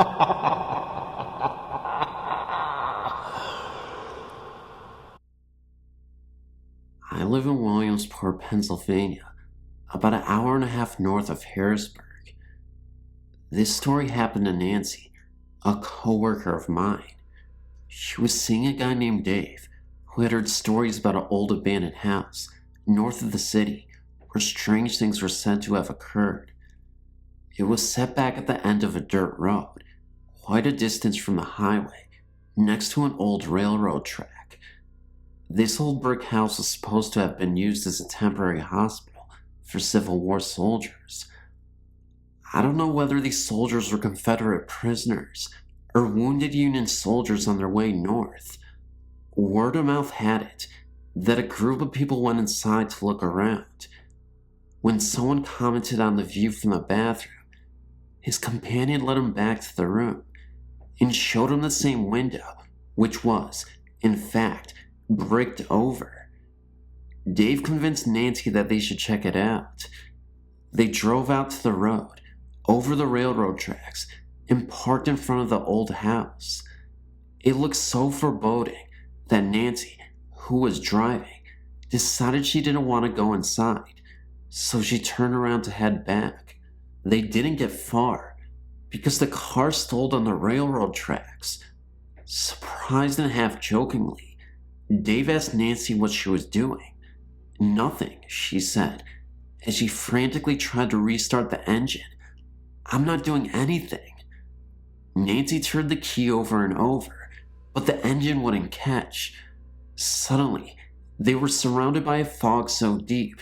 I live in Williamsport, Pennsylvania, about an hour and a half north of Harrisburg. This story happened to Nancy, a coworker of mine. She was seeing a guy named Dave who had heard stories about an old abandoned house north of the city where strange things were said to have occurred. It was set back at the end of a dirt road, quite a distance from the highway, next to an old railroad track. This old brick house was supposed to have been used as a temporary hospital for Civil War soldiers. I don't know whether these soldiers were Confederate prisoners or wounded Union soldiers on their way north. Word of mouth had it that a group of people went inside to look around. When someone commented on the view from the bathroom, his companion led him back to the room and showed him the same window, which was, in fact, bricked over. Dave convinced Nancy that they should check it out. They drove out to the road, over the railroad tracks, and parked in front of the old house. It looked so foreboding that Nancy, who was driving, decided she didn't want to go inside, so she turned around to head back. They didn't get far, because the car stalled on the railroad tracks. Surprised and half jokingly, Dave asked Nancy what she was doing. "Nothing," she said, as she frantically tried to restart the engine. "I'm not doing anything." Nancy turned the key over and over, but the engine wouldn't catch. Suddenly, they were surrounded by a fog so deep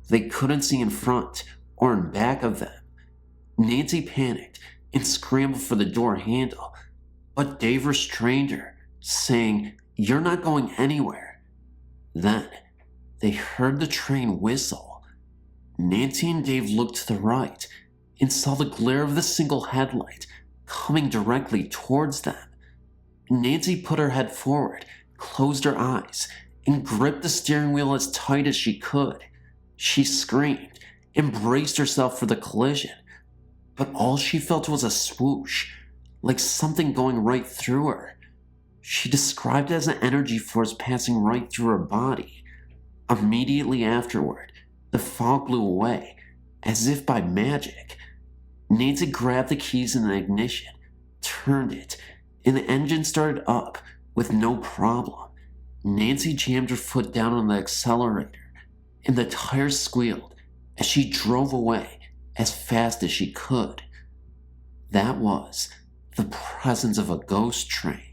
they couldn't see in front or in back of them. Nancy panicked and scrambled for the door handle, but Dave restrained her, saying, "You're not going anywhere." Then, they heard the train whistle. Nancy and Dave looked to the right and saw the glare of the single headlight coming directly towards them. Nancy put her head forward, closed her eyes, and gripped the steering wheel as tight as she could. She screamed and braced herself for the collision, but all she felt was a swoosh, like something going right through her. She described it as an energy force passing right through her body. Immediately afterward, the fog blew away, as if by magic. Nancy grabbed the keys in the ignition, turned it, and the engine started up with no problem. Nancy jammed her foot down on the accelerator, and the tires squealed as she drove away as fast as she could. That was the presence of a ghost train.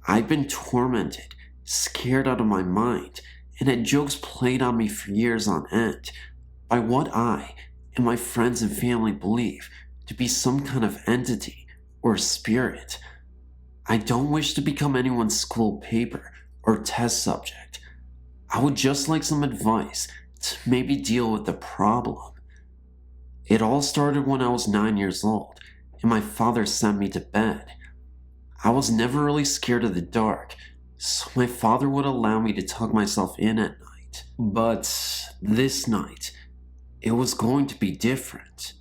I'd been tormented, scared out of my mind, and had jokes played on me for years on end by what I and my friends and family believe to be some kind of entity or spirit. I don't wish to become anyone's school paper or test subject. I would just like some advice to maybe deal with the problem. It all started when I was 9 years old and my father sent me to bed. I was never really scared of the dark, so my father would allow me to tuck myself in at night. But this night, it was going to be different.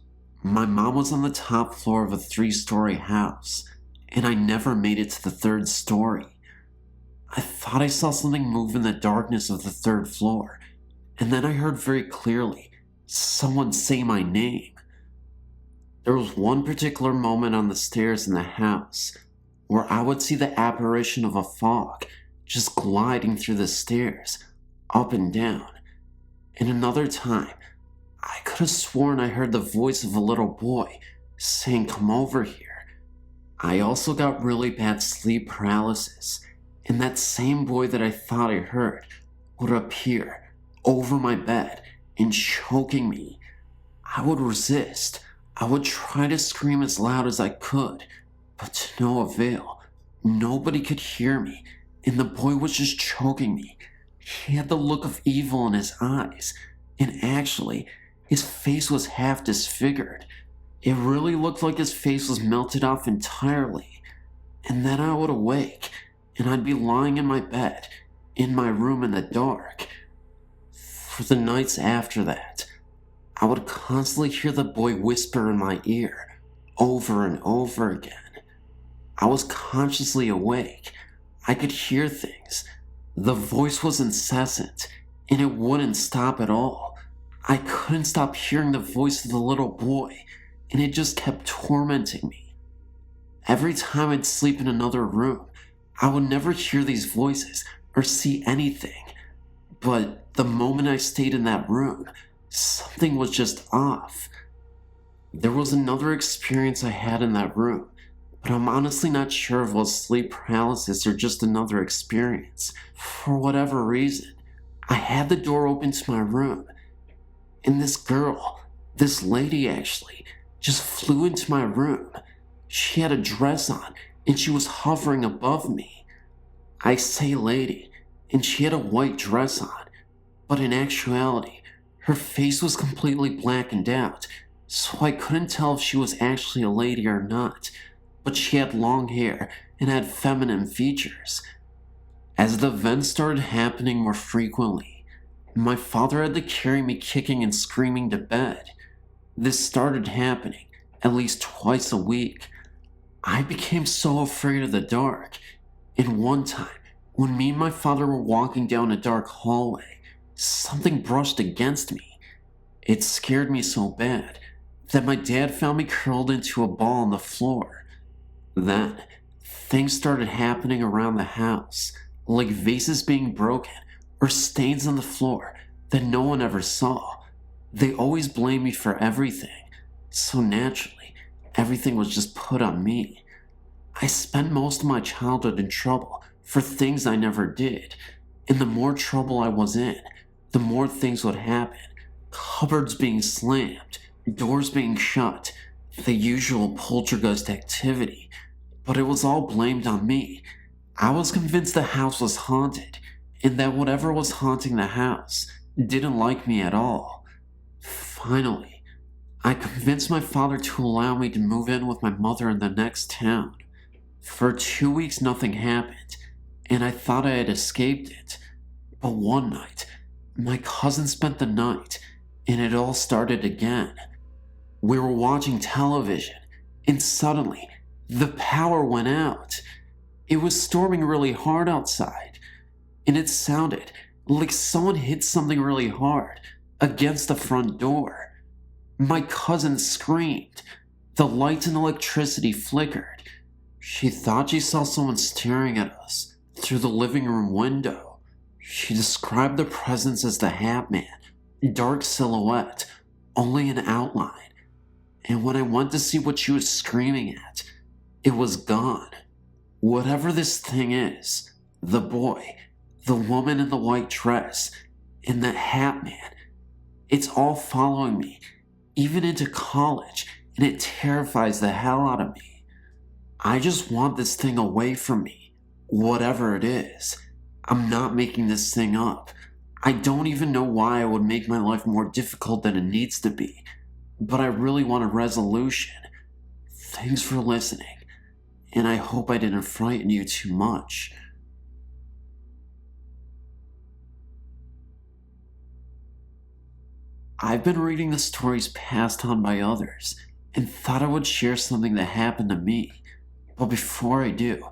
My mom was on the top floor of a 3-story house, and I never made it to the 3rd story. I thought I saw something move in the darkness of the 3rd floor, and then I heard very clearly someone say my name. There was one particular moment on the stairs in the house where I would see the apparition of a fog just gliding through the stairs, up and down. And another time, I could have sworn I heard the voice of a little boy saying, "Come over here." I also got really bad sleep paralysis, and that same boy that I thought I heard would appear over my bed and choking me. I would resist. I would try to scream as loud as I could, but to no avail. Nobody could hear me, and the boy was just choking me. He had the look of evil in his eyes, and actually, his face was half disfigured. It really looked like his face was melted off entirely. And then I would awake, and I'd be lying in my bed, in my room in the dark. For the nights after that, I would constantly hear the boy whisper in my ear, over and over again. I was consciously awake. I could hear things. The voice was incessant, and it wouldn't stop at all. I couldn't stop hearing the voice of the little boy, and it just kept tormenting me. Every time I'd sleep in another room, I would never hear these voices or see anything. But the moment I stayed in that room, something was just off. There was another experience I had in that room, but I'm honestly not sure if it was sleep paralysis or just another experience. For whatever reason, I had the door open to my room, and this girl, this lady actually, just flew into my room. She had a dress on, and she was hovering above me. I say lady, and she had a white dress on, but in actuality, her face was completely blackened out, so I couldn't tell if she was actually a lady or not, but she had long hair and had feminine features. As the events started happening more frequently, my father had to carry me kicking and screaming to bed. This started happening at least twice a week. I became so afraid of the dark, and one time, when me and my father were walking down a dark hallway, something brushed against me. It scared me so bad that my dad found me curled into a ball on the floor. Then, things started happening around the house, like vases being broken or stains on the floor that no one ever saw. They always blamed me for everything, so naturally, everything was just put on me. I spent most of my childhood in trouble for things I never did, and the more trouble I was in, the more things would happen. Cupboards being slammed, doors being shut, the usual poltergeist activity, but it was all blamed on me. I was convinced the house was haunted, and that whatever was haunting the house didn't like me at all. Finally, I convinced my father to allow me to move in with my mother in the next town. For 2 weeks nothing happened, and I thought I had escaped it. But one night, my cousin spent the night, and it all started again. We were watching television, and suddenly, the power went out. It was storming really hard outside, and it sounded like someone hit something really hard against the front door. My cousin screamed. The lights and electricity flickered. She thought she saw someone staring at us through the living room window. She described the presence as the Hat Man, dark silhouette, only an outline. And when I went to see what she was screaming at, it was gone. Whatever this thing is, the boy, the woman in the white dress, and the Hat Man, it's all following me, even into college, and it terrifies the hell out of me. I just want this thing away from me, whatever it is. I'm not making this thing up. I don't even know why I would make my life more difficult than it needs to be, but I really want a resolution. Thanks for listening, and I hope I didn't frighten you too much. I've been reading the stories passed on by others, and thought I would share something that happened to me. But before I do,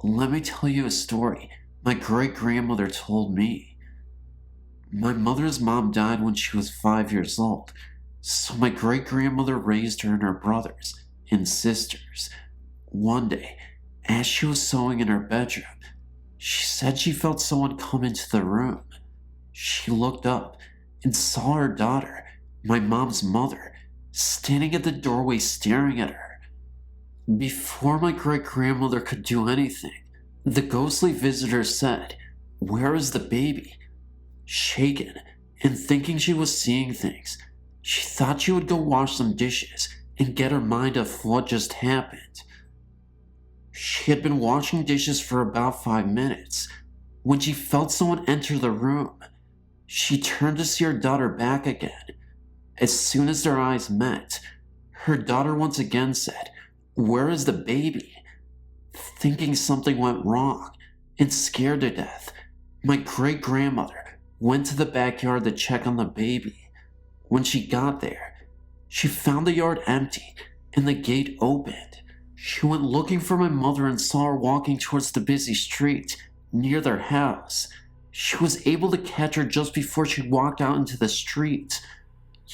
let me tell you a story my great-grandmother told me. My mother's mom died when she was 5 years old, so my great-grandmother raised her and her brothers and sisters. One day, as she was sewing in her bedroom, she said she felt someone come into the room. She looked up and saw her daughter, my mom's mother, standing at the doorway staring at her. Before my great-grandmother could do anything, the ghostly visitor said, "Where is the baby?" Shaken and thinking she was seeing things, she thought she would go wash some dishes and get her mind off what just happened. She had been washing dishes for about 5 minutes when she felt someone enter the room. She turned to see her daughter back again. As soon as their eyes met, her daughter once again said, "Where is the baby?" Thinking something went wrong and scared to death, my great-grandmother went to the backyard to check on the baby. When she got there, she found the yard empty and the gate opened. She went looking for my mother and saw her walking towards the busy street near their house. She was able to catch her just before she walked out into the street.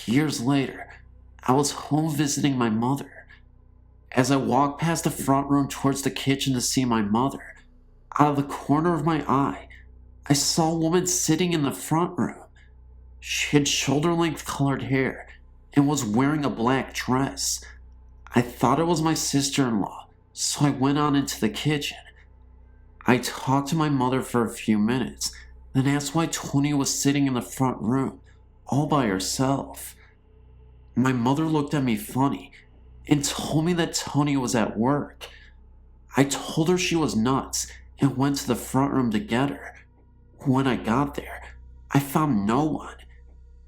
Years later, I was home visiting my mother. As I walked past the front room towards the kitchen to see my mother, out of the corner of my eye, I saw a woman sitting in the front room. She had shoulder-length colored hair and was wearing a black dress. I thought it was my sister-in-law, so I went on into the kitchen. I talked to my mother for a few minutes, then asked why Tony was sitting in the front room, all by herself. My mother looked at me funny and told me that Tony was at work. I told her she was nuts and went to the front room to get her. When I got there, I found no one.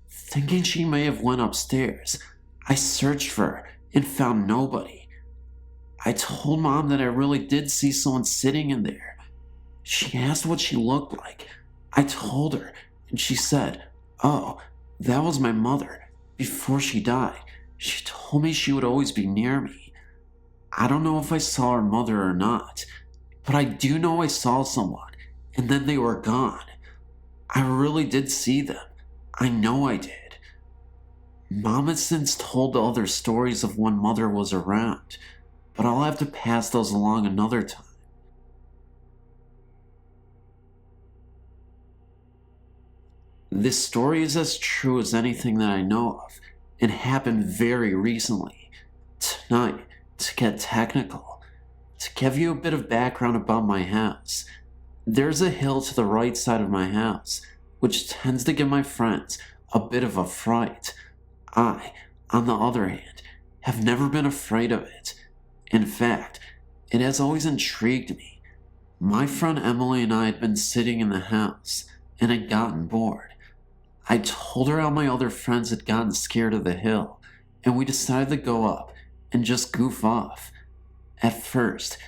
Thinking she may have went upstairs, I searched for her and found nobody. I told Mom that I really did see someone sitting in there. She asked what she looked like. I told her, and she said, "Oh, that was my mother. Before she died, she told me she would always be near me." I don't know if I saw her mother or not, but I do know I saw someone, and then they were gone. I really did see them. I know I did. Mom has since told other stories of when Mother was around, but I'll have to pass those along another time. This story is as true as anything that I know of, and happened very recently. Tonight, to get technical, to give you a bit of background about my house, there's a hill to the right side of my house, which tends to give my friends a bit of a fright. I, on the other hand, have never been afraid of it. In fact, it has always intrigued me. My friend Emily and I had been sitting in the house and had gotten bored. I told her how my other friends had gotten scared of the hill, and we decided to go up and just goof off. At first,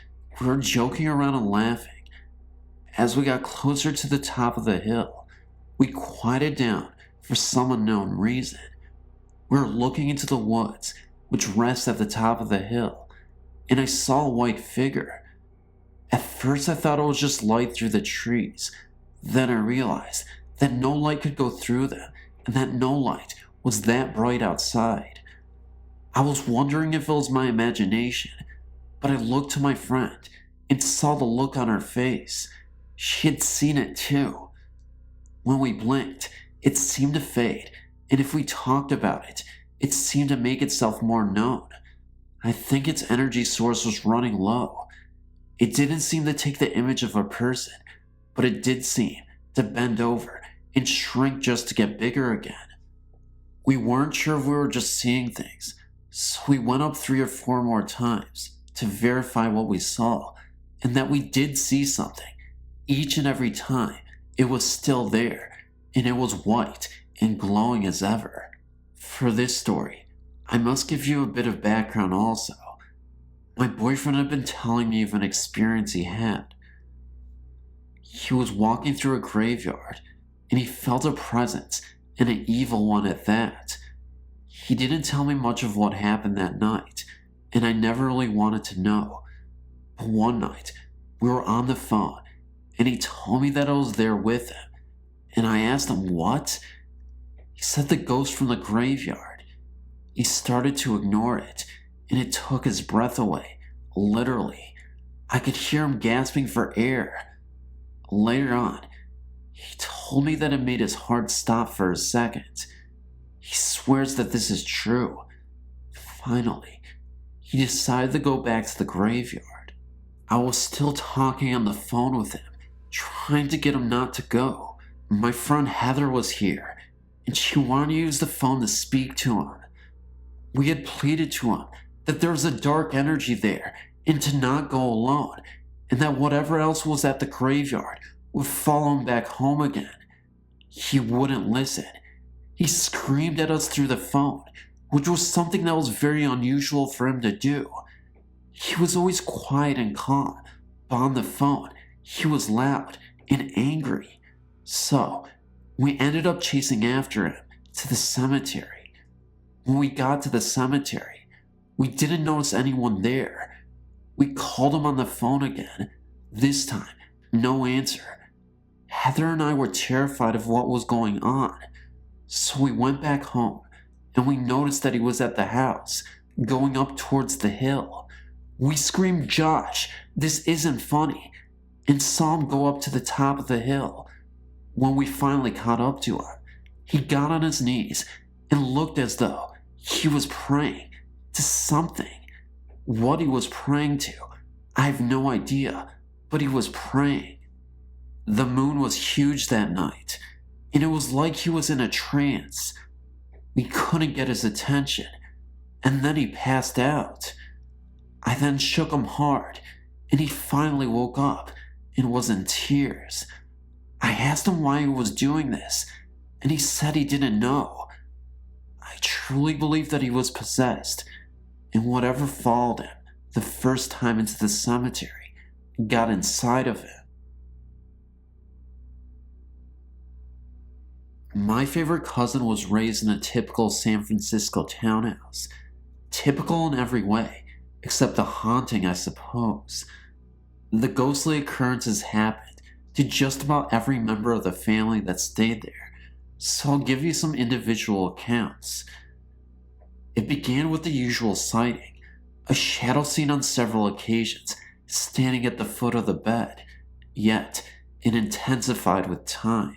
we were joking around and laughing. As we got closer to the top of the hill, we quieted down for some unknown reason. We were looking into the woods, which rest at the top of the hill, and I saw a white figure. At first I thought it was just light through the trees. Then I realized that no light could go through them, and that no light was that bright outside. I was wondering if it was my imagination, but I looked to my friend and saw the look on her face. She had seen it too. When we blinked, it seemed to fade, and if we talked about it, it seemed to make itself more known. I think its energy source was running low. It didn't seem to take the image of a person, but it did seem to bend over and shrink just to get bigger again. We weren't sure if we were just seeing things, so we went up 3 or 4 more times to verify what we saw, and that we did see something. Each and every time, it was still there, and it was white and glowing as ever. For this story, I must give you a bit of background also. My boyfriend had been telling me of an experience he had. He was walking through a graveyard, and he felt a presence, and an evil one at that. He didn't tell me much of what happened that night, and I never really wanted to know. But one night, we were on the phone, and he told me that I was there with him, and I asked him what? He said the ghost from the graveyard. He started to ignore it, and it took his breath away, literally. I could hear him gasping for air. Later on, he told me that it made his heart stop for a second. He swears that this is true. Finally, he decided to go back to the graveyard. I was still talking on the phone with him, trying to get him not to go. My friend Heather was here, and she wanted to use the phone to speak to him. We had pleaded to him that there was a dark energy there and to not go alone, and that whatever else was at the graveyard would follow him back home again. He wouldn't listen. He screamed at us through the phone, which was something that was very unusual for him to do. He was always quiet and calm, but on the phone, he was loud and angry. So, we ended up chasing after him to the cemetery. When we got to the cemetery, we didn't notice anyone there. We called him on the phone again. This time, no answer. Heather and I were terrified of what was going on. So we went back home, and we noticed that he was at the house, going up towards the hill. We screamed, "Josh, this isn't funny," and saw him go up to the top of the hill. When we finally caught up to him, he got on his knees and looked as though he was praying to something. What he was praying to, I have no idea, but he was praying. The moon was huge that night, and it was like he was in a trance. We couldn't get his attention, and then he passed out. I then shook him hard, and he finally woke up and was in tears. I asked him why he was doing this, and he said he didn't know. I truly believe that he was possessed, and whatever followed him the first time into the cemetery got inside of him. My favorite cousin was raised in a typical San Francisco townhouse. Typical in every way, except the haunting, I suppose. The ghostly occurrences happened to just about every member of the family that stayed there, so I'll give you some individual accounts. It began with the usual sighting, a shadow seen on several occasions, standing at the foot of the bed, yet it intensified with time.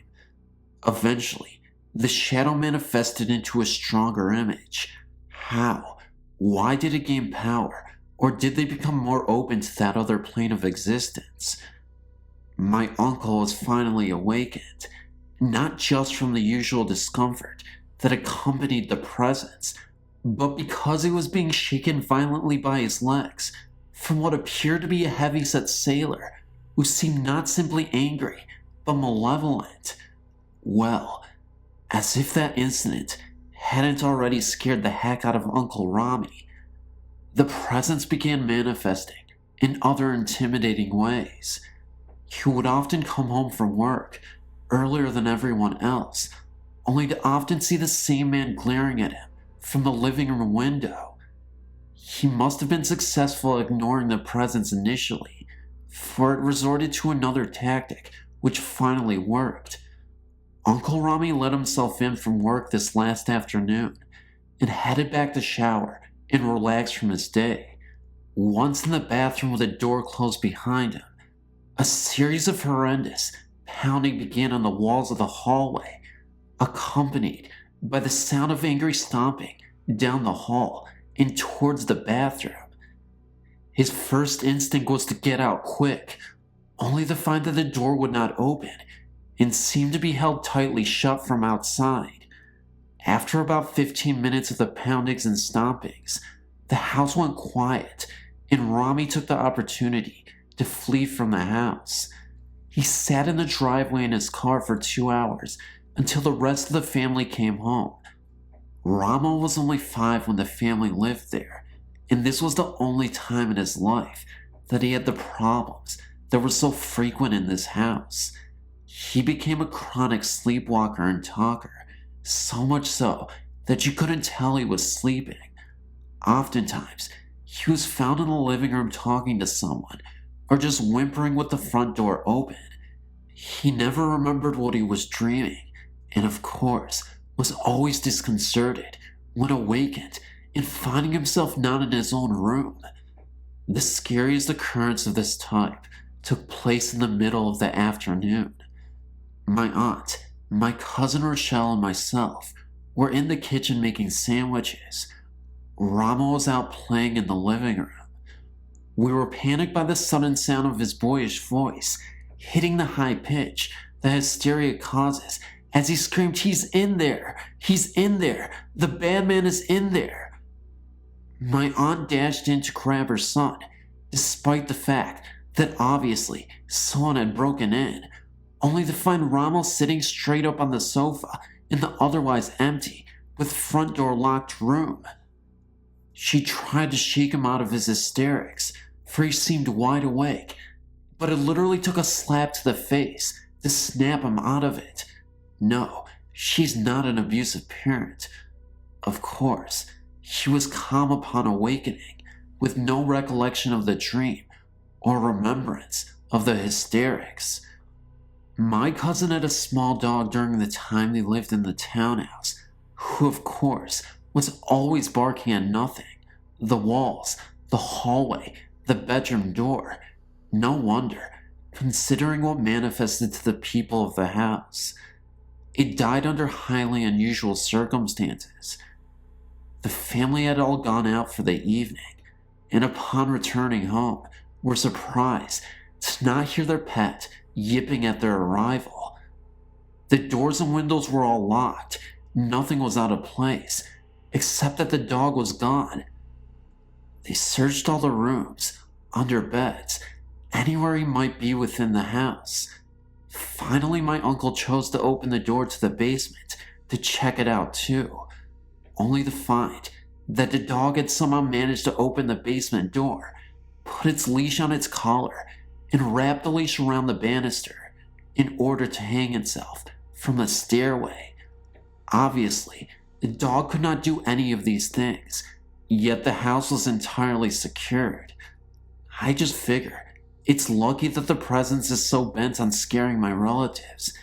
Eventually, the shadow manifested into a stronger image. How? Why did it gain power? Or did they become more open to that other plane of existence? My uncle was finally awakened, not just from the usual discomfort that accompanied the presence, but because he was being shaken violently by his legs from what appeared to be a heavy-set sailor who seemed not simply angry, but malevolent. Well, as if that incident hadn't already scared the heck out of Uncle Rami, the presence began manifesting in other intimidating ways. He would often come home from work earlier than everyone else, only to often see the same man glaring at him from the living room window. He must have been successful at ignoring the presence initially, for it resorted to another tactic which finally worked. Uncle Rami let himself in from work this last afternoon and headed back to shower and relax from his day. Once in the bathroom with the door closed behind him, a series of horrendous pounding began on the walls of the hallway, accompanied by the sound of angry stomping down the hall and towards the bathroom. His first instinct was to get out quick, only to find that the door would not open and seemed to be held tightly shut from outside. After about 15 minutes of the poundings and stompings, the house went quiet, and Rami took the opportunity to flee from the house. He sat in the driveway in his car for 2 hours until the rest of the family came home. Rama was only 5 when the family lived there, and this was the only time in his life that he had the problems that were so frequent in this house. He became a chronic sleepwalker and talker, so much so that you couldn't tell he was sleeping. Oftentimes, he was found in the living room talking to someone, or just whimpering with the front door open. He never remembered what he was dreaming, and of course, was always disconcerted when awakened and finding himself not in his own room. The scariest occurrence of this type took place in the middle of the afternoon. My aunt, my cousin Rochelle, and myself were in the kitchen making sandwiches. Rama was out playing in the living room. We were panicked by the sudden sound of his boyish voice, hitting the high pitch that hysteria causes as he screamed, "He's in there! He's in there! The bad man is in there!" My aunt dashed in to grab her son, despite the fact that obviously someone had broken in, only to find Rama sitting straight up on the sofa in the otherwise empty, with front door locked room. She tried to shake him out of his hysterics, for he seemed wide awake, but it literally took a slap to the face to snap him out of it. No, she's not an abusive parent. Of course, she was calm upon awakening, with no recollection of the dream or remembrance of the hysterics. My cousin had a small dog during the time they lived in the townhouse, who, of course, was always barking at nothing. The walls, the hallway, the bedroom door. No wonder, considering what manifested to the people of the house. It died under highly unusual circumstances. The family had all gone out for the evening, and upon returning home, were surprised to not hear their pet yipping at their arrival. The doors and windows were all locked. Nothing was out of place, except that the dog was gone. They searched all the rooms, under beds, anywhere he might be within the house. Finally, my uncle chose to open the door to the basement to check it out too, only to find that the dog had somehow managed to open the basement door, put its leash on its collar, and wrap the leash around the banister in order to hang itself from the stairway. Obviously, the dog could not do any of these things, yet the house was entirely secured. I just figure it's lucky that the presence is so bent on scaring my relatives.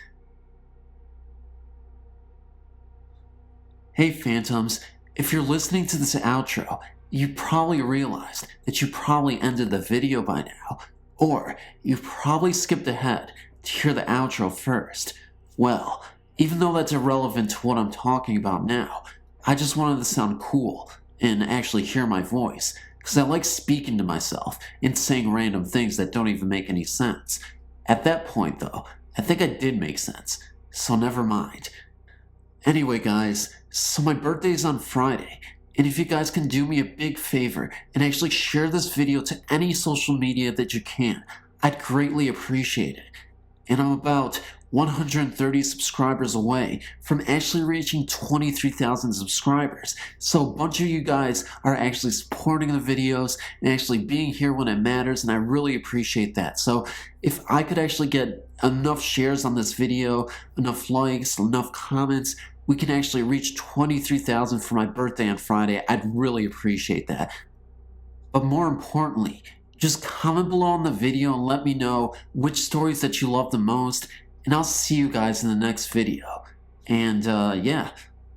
Hey Phantoms, if you're listening to this outro, you probably realized that you probably ended the video by now, or you probably skipped ahead to hear the outro first. Well, even though that's irrelevant to what I'm talking about now, I just wanted to sound cool and actually hear my voice, because I like speaking to myself and saying random things that don't even make any sense. At that point though, I think I did make sense, so never mind. Anyway guys, so my birthday is on Friday, and if you guys can do me a big favor and actually share this video to any social media that you can, I'd greatly appreciate it. And I'm about 130 subscribers away from actually reaching 23,000 subscribers. So a bunch of you guys are actually supporting the videos and actually being here when it matters, and I really appreciate that. So if I could actually get enough shares on this video, enough likes, enough comments, we can actually reach 23,000 for my birthday on Friday. I'd really appreciate that. But more importantly, just comment below on the video and let me know which stories that you love the most, and I'll see you guys in the next video. And yeah,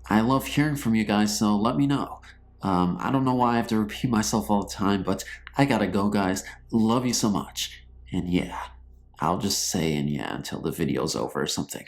I love hearing from you guys, so let me know. I don't know why I have to repeat myself all the time, but I gotta go guys. Love you so much. And yeah, I'll just say and yeah until the video's over or something.